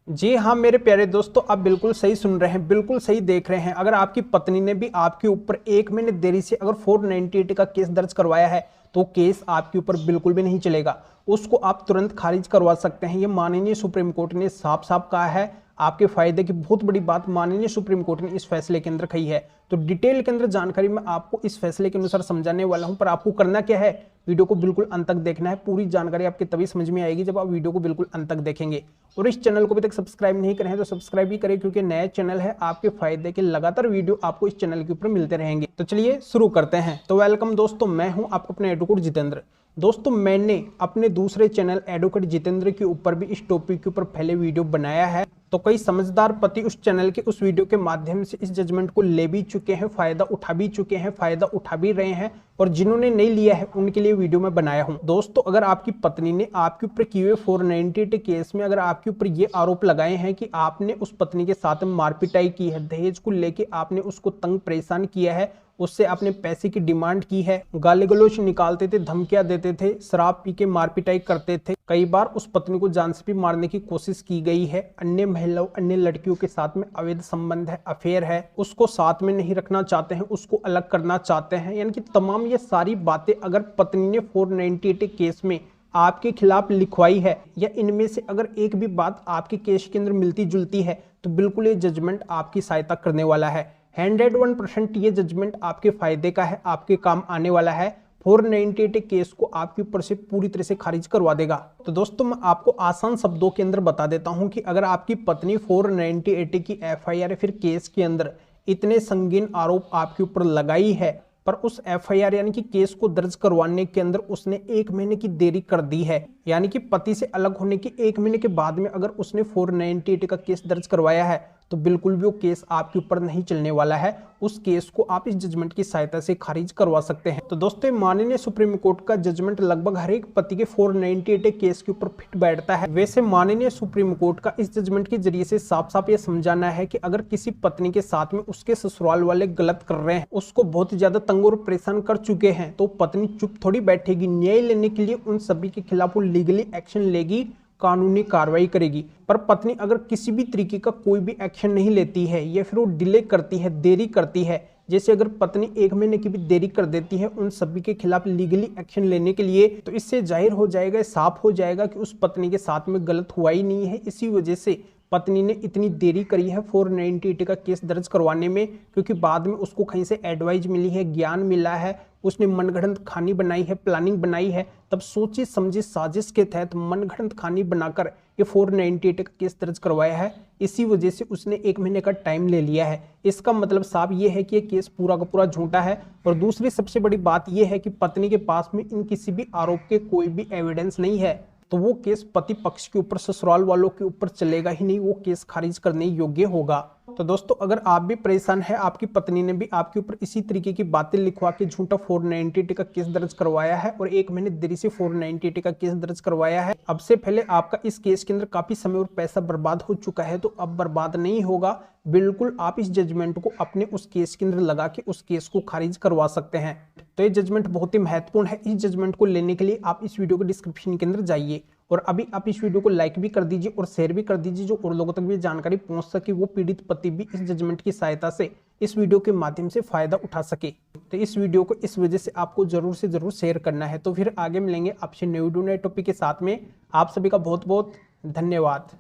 जी हाँ मेरे प्यारे दोस्तों, आप बिल्कुल सही सुन रहे हैं, बिल्कुल सही देख रहे हैं। अगर आपकी पत्नी ने भी आपके ऊपर 1 महीने देरी से अगर 498 का केस दर्ज करवाया है तो केस आपके ऊपर बिल्कुल भी नहीं चलेगा, उसको आप तुरंत खारिज करवा सकते हैं। ये माननीय सुप्रीम कोर्ट ने साफ साफ कहा है। आपके फायदे की बहुत बड़ी बात माननीय सुप्रीम कोर्ट ने इस फैसले के अंदर कही है। तो डिटेल के अंदर जानकारी मैं आपको इस फैसले के अनुसार समझाने वाला हूं, पर आपको करना क्या है, वीडियो को बिल्कुल अंत तक देखना है। पूरी जानकारी आपके तभी समझ में आएगी जब आप वीडियो को बिल्कुल अंत तक देखेंगे। और इस चैनल को अभी तक सब्सक्राइब नहीं करें तो सब्सक्राइब भी करें, क्योंकि नया चैनल है, आपके फायदे के लगातार वीडियो आपको इस चैनल के ऊपर मिलते रहेंगे। तो चलिए शुरू करते हैं। तो वेलकम दोस्तों, मैं हूं आपका अपने एडवोकेट जितेंद्र। दोस्तों मैंने अपने दूसरे चैनल एडवोकेट जितेंद्र के ऊपर भी इस टॉपिक के ऊपर पहले वीडियो बनाया है। तो कई समझदार पति उस चैनल के उस वीडियो के माध्यम से इस जजमेंट को ले भी चुके हैं, फायदा उठा भी चुके हैं, फायदा उठा भी रहे हैं, और जिन्होंने नहीं लिया है उनके लिए वीडियो मैं बनाया हूं। दोस्तों अगर आपकी पत्नी ने आपके ऊपर किए हुए 498 केस में अगर आपके ऊपर ये आरोप लगाए हैं कि आपने उस पत्नी के साथ मारपिटाई की है, दहेज को लेके आपने उसको तंग परेशान किया है, उससे आपने पैसे की डिमांड की है, गाली गलौज निकालते थे, धमकियां देते थे, शराब पी के मारपिटाई करते थे, कई बार उस पत्नी को जान से भी मारने की कोशिश की गई है, अन्य महिलाओं अन्य लड़कियों के साथ में अवैध संबंध है, अफेयर है, उसको साथ में नहीं रखना चाहते हैं, उसको अलग करना चाहते हैं, यानी कि तमाम ये सारी बातें अगर पत्नी ने 498 केस में आपके खिलाफ लिखवाई है, या इनमें से अगर एक भी बात आपके केस के अंदर मिलती जुलती है, तो बिल्कुल ये जजमेंट आपकी सहायता करने वाला है। 101% ये जजमेंट आपके फायदे का है, आपके काम आने वाला है। 498 केस को आपके ऊपर से पूरी तरह से खारिज करवा देगा। तो दोस्तों मैं आपको आसान शब्दों के अंदर बता देता हूं कि अगर आपकी पत्नी 498 की एफआईआर फिर केस के अंदर इतने संगीन आरोप आपके ऊपर लगाई है, पर उस एफआईआर यानी कि केस को दर्ज करवाने के अंदर उसने 1 महीने की देरी कर दी है, यानी कि पति से अलग होने के 1 महीने के बाद में अगर उसने 498 का केस दर्ज करवाया है, तो बिल्कुल भी वो केस आपके ऊपर नहीं चलने वाला है। उस केस को आप इस जजमेंट की सहायता से खारिज करवा सकते हैं। तो दोस्तों माननीय सुप्रीम कोर्ट का जजमेंट लगभग हर एक पति के 498 केस के ऊपर फिट बैठता है। वैसे माननीय सुप्रीम कोर्ट का इस जजमेंट के जरिए से साफ साफ ये समझाना है कि अगर किसी पत्नी के साथ में उसके ससुराल वाले गलत कर रहे हैं, उसको बहुत ज्यादा तंग और परेशान कर चुके हैं, तो पत्नी चुप थोड़ी बैठेगी। न्याय लेने के लिए उन सभी के खिलाफ वो लीगली एक्शन लेगी, कानूनी कार्रवाई करेगी। पर पत्नी अगर किसी भी तरीके का कोई भी एक्शन नहीं लेती है, या फिर वो डिले करती है, देरी करती है, जैसे अगर पत्नी 1 महीने की भी देरी कर देती है उन सभी के खिलाफ लीगली एक्शन लेने के लिए, तो इससे जाहिर हो जाएगा, साफ हो जाएगा कि उस पत्नी के साथ में गलत हुआ ही नहीं है। इसी वजह से पत्नी ने इतनी देरी करी है 498 का केस दर्ज करवाने में, क्योंकि बाद में उसको कहीं से एडवाइस मिली है, ज्ञान मिला है, उसने मनगढ़ंत कहानी बनाई है, प्लानिंग बनाई है, तब सोची समझी साजिश के तहत मनगढ़ंत कहानी बनाकर ये 498 का केस दर्ज करवाया है। इसी वजह से उसने 1 महीने का टाइम ले लिया है। इसका मतलब साफ ये है कि ये केस पूरा का पूरा झूठा है। और दूसरी सबसे बड़ी बात यह है कि पत्नी के पास में इन किसी भी आरोप के कोई भी एविडेंस नहीं है, तो वो केस पति पक्ष के ऊपर, ससुराल वालों के ऊपर चलेगा ही नहीं, वो केस खारिज करने योग्य होगा। तो दोस्तों अगर आप भी परेशान है, आपकी पत्नी ने भी आपके ऊपर इसी तरीके की बातें लिखवा के झूठा 498 का केस दर्ज करवाया है और 1 महीने देरी से 498 का केस दर्ज करवाया है, अब से पहले आपका इस केस के अंदर काफी समय और पैसा बर्बाद हो चुका है, तो अब बर्बाद नहीं होगा। बिल्कुल आप इस जजमेंट को अपने उस केस के अंदर लगा के उस केस को खारिज करवा सकते हैं। तो ये जजमेंट बहुत ही महत्वपूर्ण है। इस जजमेंट को लेने के लिए आप इस वीडियो के डिस्क्रिप्शन के अंदर जाइए और अभी आप इस वीडियो को लाइक भी कर दीजिए और शेयर भी कर दीजिए, जो और लोगों तक भी जानकारी पहुंच सके, वो पीड़ित पति भी इस जजमेंट की सहायता से इस वीडियो के माध्यम से फायदा उठा सके। तो इस वीडियो को इस वजह से आपको जरूर से जरूर शेयर करना है। तो फिर आगे मिलेंगे आपसे नए वीडियो नए टॉपिक के साथ में। आप सभी का बहुत बहुत धन्यवाद।